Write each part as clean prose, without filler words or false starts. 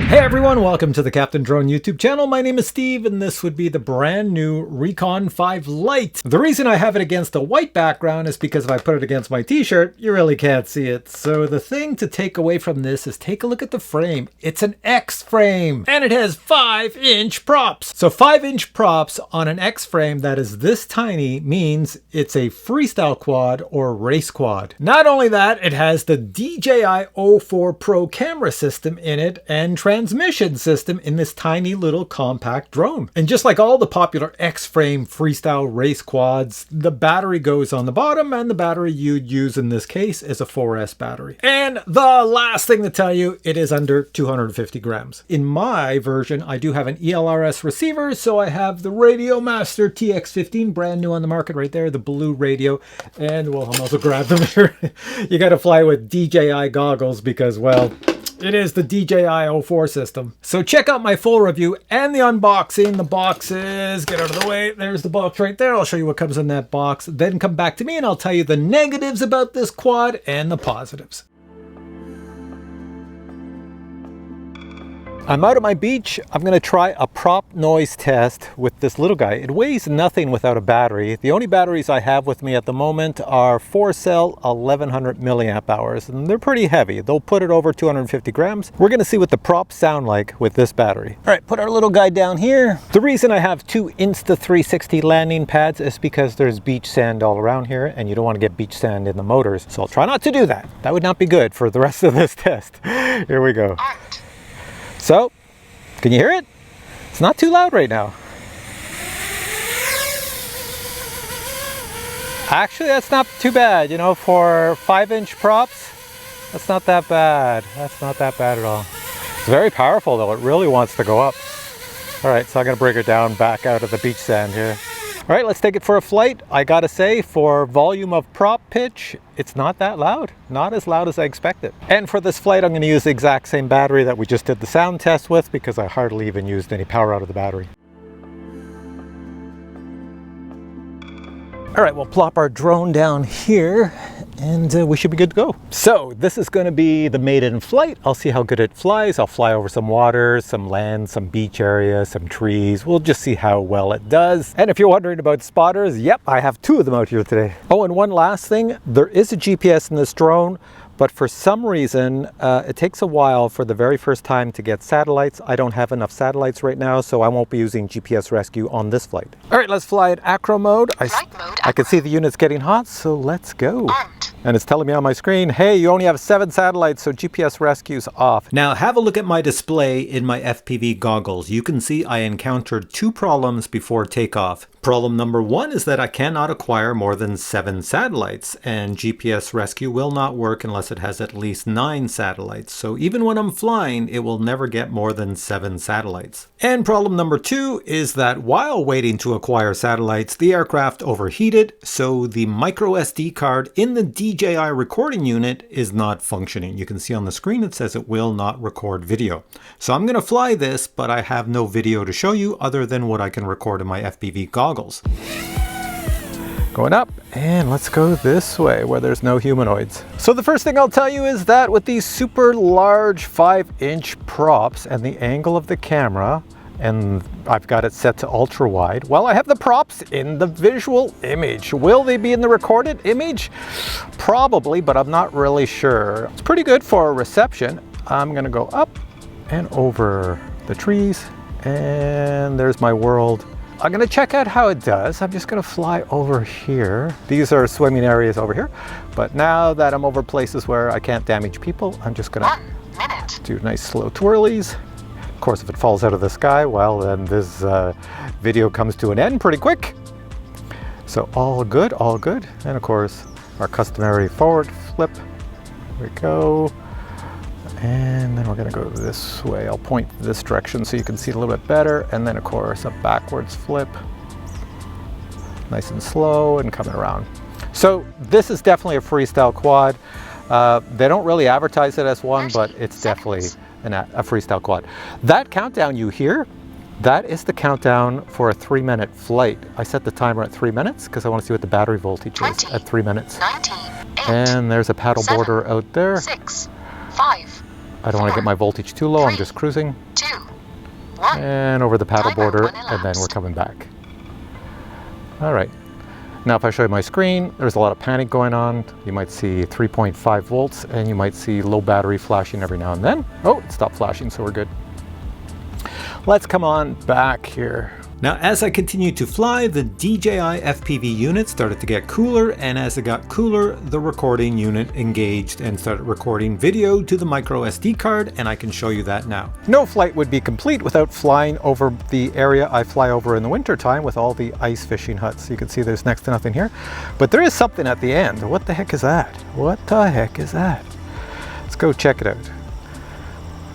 Hey everyone, welcome to the Captain Drone YouTube channel. My name is Steve and this would be the brand new Recon 5 Lite. The reason I have it against a white background is because if I put it against my t-shirt, you really can't see it. So the thing to take away from this is take a look at the frame. It's an X frame and it has 5-inch props. So 5-inch props on an X frame that is this tiny means it's a freestyle quad or race quad. Not only that, it has the DJI O4 Pro camera system in it and transmission system in this tiny little compact drone. And just like all the popular X-frame freestyle race quads, the battery goes on the bottom, and the battery you'd use in this case is a 4S battery. And the last thing to tell you, it is under 250 grams. In my version, I do have an ELRS receiver, so I have the Radio Master TX15, brand new on the market right there, the blue radio. And well, I'm also grab them here. You gotta fly with DJI goggles because, well, it is the DJI O4 system. So check out my full review and the unboxing. The boxes, get out of the way. There's the box right there. I'll show you what comes in that box. Then come back to me and I'll tell you the negatives about this quad and the positives. I'm out at my beach. I'm gonna try a prop noise test with this little guy. It weighs nothing without a battery. The only batteries I have with me at the moment are 4-cell 1100 milliamp hours, and they're pretty heavy. They'll put it over 250 grams. We're gonna see what the props sound like with this battery. All right, put our little guy down here. The reason I have two Insta360 landing pads is because there's beach sand all around here, and you don't wanna get beach sand in the motors. So I'll try not to do that. That would not be good for the rest of this test. Here we go. So, can you hear it? It's not too loud right now. Actually, that's not too bad. You know, for 5-inch props, that's not that bad. That's not that bad at all. It's very powerful though. It really wants to go up. All right, so I'm gonna bring it down back out of the beach sand here. All right, let's take it for a flight. I gotta say, for volume of prop pitch, it's not that loud. Not as loud as I expected. And for this flight, I'm gonna use the exact same battery that we just did the sound test with because I hardly even used any power out of the battery. All right, we'll plop our drone down here and we should be good to go. So this is going to be the maiden flight. I'll see how good it flies. I'll fly over some water, some land, some beach area, some trees. We'll just see how well it does. And if you're wondering about spotters, yep, I have two of them out here today. Oh, and one last thing, there is a GPS in this drone, but for some reason, it takes a while for the very first time to get satellites. I don't have enough satellites right now, so I won't be using GPS rescue on this flight. All right, let's fly at acro mode. I can see the units getting hot, so let's go. And it's telling me on my screen, hey, you only have 7 satellites, so GPS rescue's off. Now have a look at my display in my FPV goggles. You can see I encountered 2 problems before takeoff. Problem number 1 is that I cannot acquire more than 7 satellites, and GPS rescue will not work unless it has at least 9 satellites. So even when I'm flying, it will never get more than 7 satellites. And problem number 2 is that while waiting to acquire satellites, the aircraft overheated, so the micro SD card in the DJI recording unit is not functioning. You can see on the screen it says it will not record video. So I'm going to fly this, but I have no video to show you other than what I can record in my FPV goggles. Going up, and let's go this way where there's no humanoids. So the first thing I'll tell you is that with these super large 5-inch props and the angle of the camera, and I've got it set to ultra wide, well, I have the props in the visual image. Will they be in the recorded image? Probably, but I'm not really sure. It's pretty good for reception. I'm gonna go up and over the trees, and there's my world. I'm gonna check out how it does. I'm just gonna fly over here. These are swimming areas over here, but now that I'm over places where I can't damage people, I'm just gonna do nice slow twirlies. Of course, if it falls out of the sky, well, then this video comes to an end pretty quick. So all good, all good. And of course, our customary forward flip. Here we go. And then we're gonna go this way. I'll point this direction so you can see it a little bit better. And then of course, a backwards flip. Nice and slow and coming around. So this is definitely a freestyle quad. They don't really advertise it as one, but it's definitely a freestyle quad. That countdown you hear, that is the countdown for a 3-minute flight. I set the timer at 3 minutes because I want to see what the battery voltage is at 3 minutes. 19, 8, and there's a paddle 7, boarder out there. 6, 5, I don't want to get my voltage too low. I'm just cruising. 2, 1. And over the paddle Timer border, 1 and then we're elapsed. coming back. All right. Now, if I show you my screen, there's a lot of panic going on. You might see 3.5 volts, and you might see low battery flashing every now and then. Oh, it stopped flashing, so we're good. Let's come on back here. Now, as I continued to fly, the DJI FPV unit started to get cooler, and as it got cooler, the recording unit engaged and started recording video to the micro SD card, and I can show you that now. No flight would be complete without flying over the area I fly over in the winter time with all the ice fishing huts. You can see there's next to nothing here, but there is something at the end. What the heck is that? What the heck is that? Let's go check it out.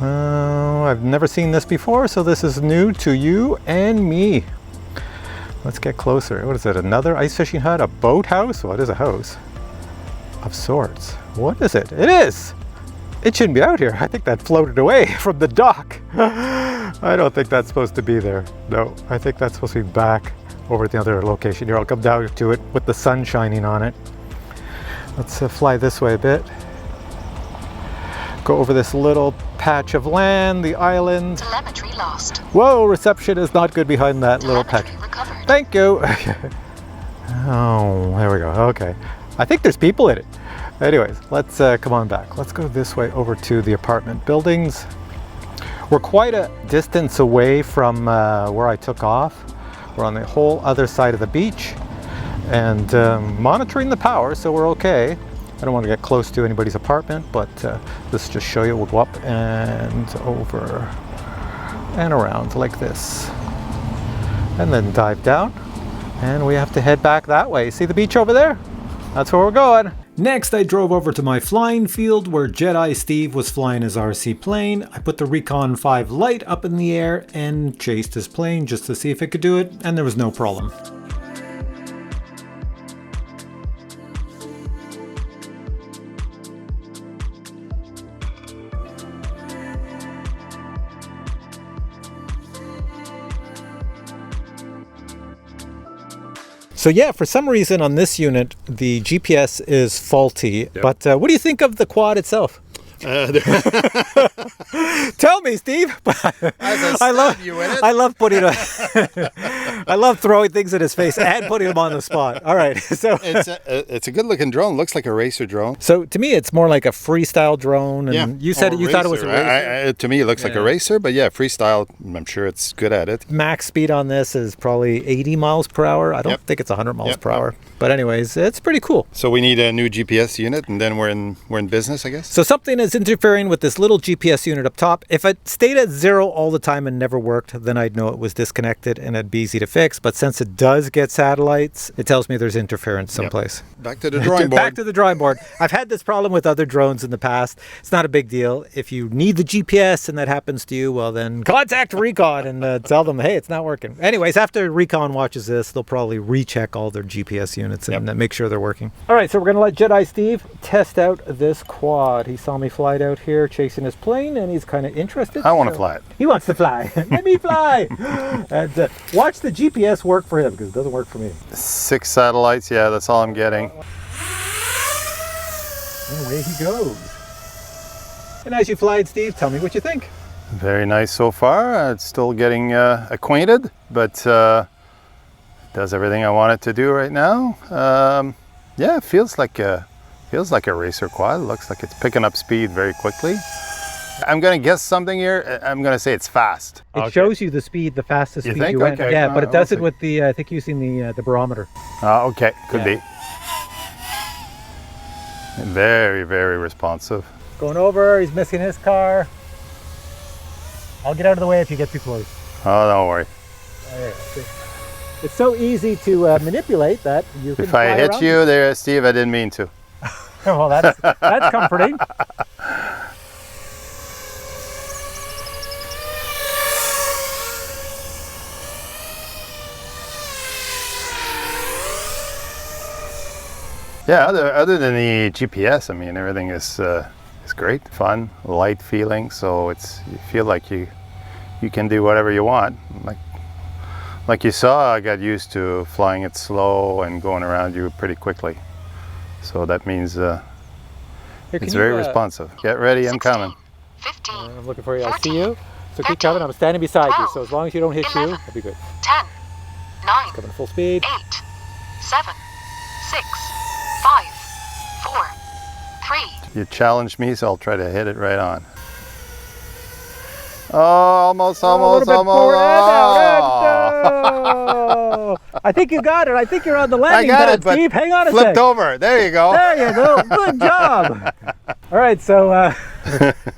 I've never seen this before, so this is new to you and me. Let's get closer. What is it? Another ice fishing hut? A boathouse? What is a house? Of sorts. What is it? It is! It shouldn't be out here. I think that floated away from the dock. I don't think that's supposed to be there. No, I think that's supposed to be back over at the other location. Here, I'll come down to it with the sun shining on it. Let's fly this way a bit. Go over this little patch of land, the island. Telemetry lost. Whoa, reception is not good behind that little patch. Recovered. Thank you. Oh, there we go. Okay. I think there's people in it. Anyways, let's come on back. Let's go this way over to the apartment buildings. We're quite a distance away from where I took off. We're on the whole other side of the beach and monitoring the power, so we're okay. I don't want to get close to anybody's apartment, but this just show you we'll go up and over and around like this. And then dive down, and we have to head back that way. See the beach over there? That's where we're going. Next, I drove over to my flying field where Jedi Steve was flying his RC plane. I put the Recon 5 Lite up in the air and chased his plane just to see if it could do it, and there was no problem. So yeah, for some reason on this unit, the GPS is faulty. Yep. But what do you think of the quad itself? Tell me, Steve. I love putting I love throwing things in his face and putting him on the spot. All right, so it's a good looking drone. Looks like a racer drone. So to me, it's more like a freestyle drone. And yeah, you said you thought it was a racer. To me, it looks like a racer, but yeah, freestyle. I'm sure it's good at it. Max speed on this is probably 80 miles per hour. I don't think it's 100 miles per hour. But anyways, it's pretty cool. So we need a new GPS unit, and then we're in business, I guess. So something is interfering with this little GPS unit up top. If it stayed at 0 all the time and never worked, then I'd know it was disconnected and it'd be easy to fix. But since it does get satellites, it tells me there's interference someplace. Back to the drawing board. Back to the drawing board. I've had this problem with other drones in the past. It's not a big deal. If you need the GPS and that happens to you, well then contact Recon and tell them, hey, it's not working. Anyways, after Recon watches this, they'll probably recheck all their GPS units and make sure they're working. All right, so we're gonna let Jedi Steve test out this quad. He saw me fly it out here chasing his plane and he's kind of interested. I want to fly it. He wants to fly. Let me fly. And watch the GPS work for him because it doesn't work for me. 6 satellites, yeah, that's all I'm getting. And away he goes. And as you fly it, Steve, tell me what you think. Very nice so far. It's still getting acquainted, but does everything I want it to do right now. Yeah, it feels like a racer quad. It looks like it's picking up speed very quickly. I'm gonna guess something here. I'm gonna say it's fast. It shows you the speed, the fastest you speed think? you went. Okay. Yeah, but it does it with the I think using the barometer. Okay, could be. Very, very responsive. Going over, he's missing his car. I'll get out of the way if you get too close. Oh, don't worry. It's so easy to manipulate that you can If I hit you there, Steve, I didn't mean to. Well, that's comforting. Yeah, other than the GPS, I mean, everything is great, fun, light feeling. So you feel like you can do whatever you want. Like you saw, I got used to flying it slow and going around you pretty quickly. So that means it's very responsive. Get ready, I'm coming. 15. I'm looking for you. I see 14, you. So keep 13, coming. I'm standing beside you. 12, So as long as you don't hit 11, you, that'd be good. 10, 9, Coming full speed. 8, 7, 6, 5, 4, 3. You challenged me, so I'll try to hit it right on. Oh, almost. Forward and down. No! I think you got it. I think you're on the I landing got pad, it, but Steve. Hang on a flipped sec. over. There you go. There you go. Good job. All right, so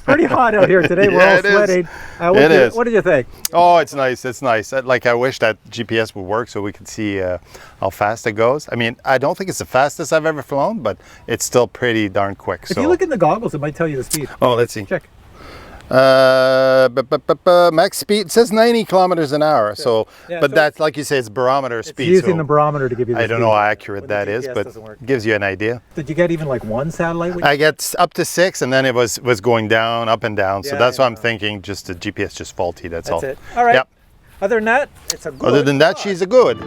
pretty hot out here today. We're Yeah, all it is. sweating. It is. What did you think? Oh, it's nice. It's nice. Like, I wish that GPS would work so we could see how fast it goes. I mean, I don't think it's the fastest I've ever flown, but it's still pretty darn quick. If you look in the goggles, it might tell you the speed. Oh, let's see. Check. Max speed says 90 kilometers an hour. So, Yeah, but so that's, like you say, it's barometer It's speed. using so the barometer to give you the I don't speed. know how accurate When the that is, GPS but doesn't work. gives you an idea. Did you get even like one satellite? I get up to 6, and then it was going down, up and down. So Yeah, that's I what I'm know. thinking. Just the GPS just faulty. That's all. That's it. All right. Yep. Other than that, it's a good Other than that, shot. she's a good.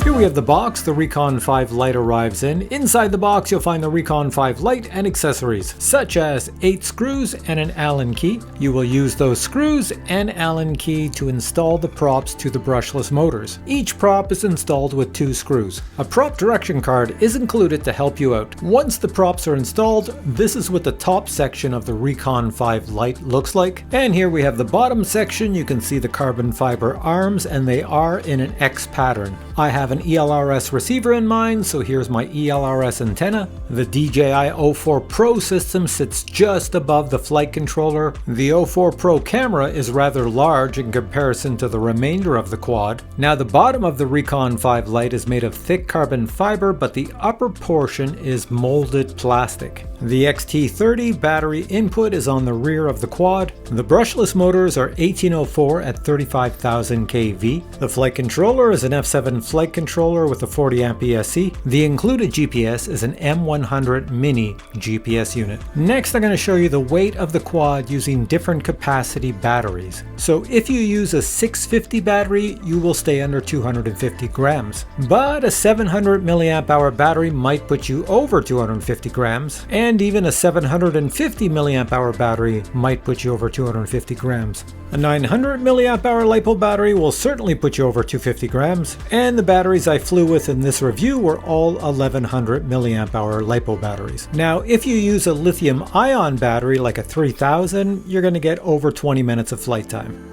Here we have the box the Recon 5 Lite arrives in. Inside the box you'll find the Recon 5 Lite and accessories, such as 8 screws and an Allen key. You will use those screws and Allen key to install the props to the brushless motors. Each prop is installed with 2 screws. A prop direction card is included to help you out. Once the props are installed, this is what the top section of the Recon 5 Lite looks like. And here we have the bottom section. You can see the carbon fiber arms, and they are in an X pattern. I have an ELRS receiver in mind, so here's my ELRS antenna. The DJI O4 Pro system sits just above the flight controller. The O4 Pro camera is rather large in comparison to the remainder of the quad. Now the bottom of the Recon 5 Lite is made of thick carbon fiber, but the upper portion is molded plastic. The XT30 battery input is on the rear of the quad. The brushless motors are 1804 at 35,000 kV. The flight controller is an F7 flight controller with a 40 amp ESC. The included GPS is an M100 mini GPS unit. Next, I'm going to show you the weight of the quad using different capacity batteries. So if you use a 650 battery, you will stay under 250 grams. But a 700 milliamp hour battery might put you over 250 grams. And even a 750 milliamp hour battery might put you over 250 grams. A 900 milliamp hour LiPo battery will certainly put you over 250 grams, and the batteries I flew with in this review were all 1100 milliamp hour LiPo batteries. Now, if you use a lithium ion battery like a 3000, you're going to get over 20 minutes of flight time.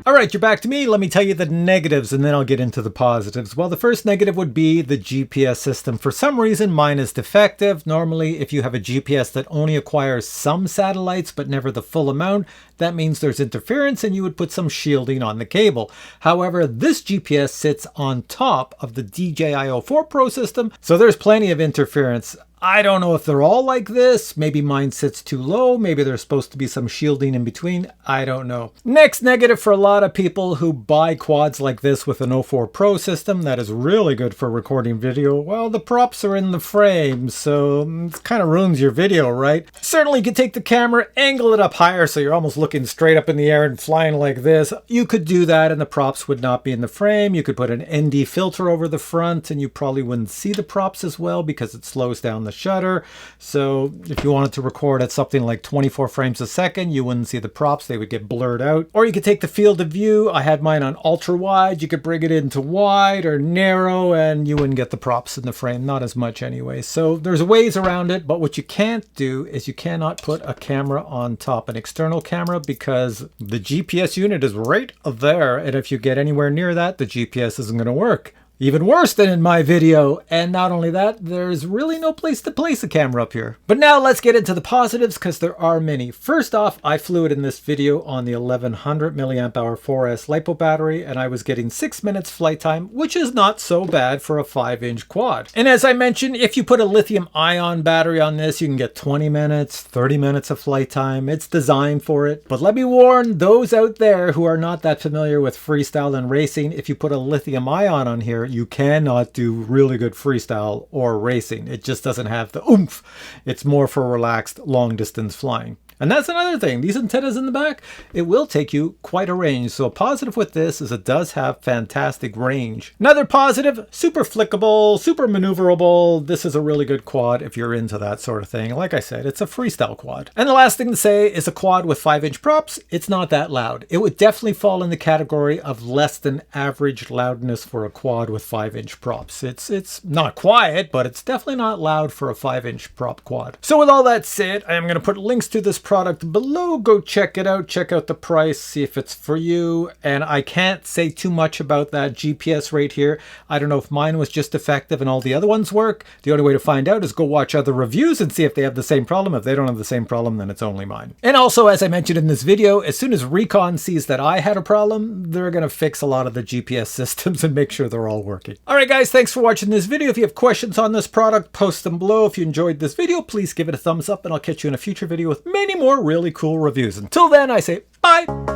All right, you're back to me. Let me tell you the negatives and then I'll get into the positives. Well, the first negative would be the GPS system. For some reason, mine is defective. Normally, if you have a GPS that only acquires some satellites but never the full amount, that means there's interference and you would put some shielding on the cable. However, this GPS sits on top of the DJI O4 Pro system, so there's plenty of interference. I don't know if they're all like this. Maybe mine sits too low. Maybe there's supposed to be some shielding in between. I don't know. Next negative for a lot of people who buy quads like this with an O4 Pro system that is really good for recording video, well, the props are in the frame, so it kind of ruins your video, right? Certainly you could take the camera, angle it up higher so you're almost looking straight up in the air and flying like this. You could do that and the props would not be in the frame. You could put an ND filter over the front and you probably wouldn't see the props as well because it slows down the shutter. So if you wanted to record at something like 24 frames a second, you wouldn't see the props, they would get blurred out. Or you could take the field of view. I had mine on ultra wide. You could bring it into wide or narrow and you wouldn't get the props in the frame, not as much anyway. So there's ways around it, but what you can't do is you cannot put a camera on top, an external camera, because the GPS unit is right there, and if you get anywhere near that, the GPS isn't going to work. Even worse than in my video. And not only that, there's really no place to place a camera up here. But now let's get into the positives because there are many. First off, I flew it in this video on the 1100 milliamp hour 4S LiPo battery and I was getting 6 minutes flight time, which is not so bad for a 5-inch quad. And as I mentioned, if you put a lithium ion battery on this, you can get 20 minutes, 30 minutes of flight time. It's designed for it. But let me warn those out there who are not that familiar with freestyle and racing, if you put a lithium ion on here, you cannot do really good freestyle or racing. It just doesn't have the oomph. It's more for relaxed long distance flying. And that's another thing. These antennas in the back, it will take you quite a range. So a positive with this is it does have fantastic range. Another positive, super flickable, super maneuverable. This is a really good quad if you're into that sort of thing. Like I said, it's a freestyle quad. And the last thing to say is a quad with 5-inch props, it's not that loud. It would definitely fall in the category of less than average loudness for a quad with 5-inch props. It's not quiet, but it's definitely not loud for a 5-inch prop quad. So with all that said, I am going to put links to this product below. Go check it out. Check out the price. See if it's for you. And I can't say too much about that GPS right here. I don't know if mine was just effective and all the other ones work. The only way to find out is go watch other reviews and see if they have the same problem. If they don't have the same problem, then it's only mine. And also, as I mentioned in this video, as soon as Recon sees that I had a problem, they're going to fix a lot of the GPS systems and make sure they're all working. All right, guys, thanks for watching this video. If you have questions on this product, post them below. If you enjoyed this video, please give it a thumbs up, and I'll catch you in a future video with many more really cool reviews. Until then, I say bye.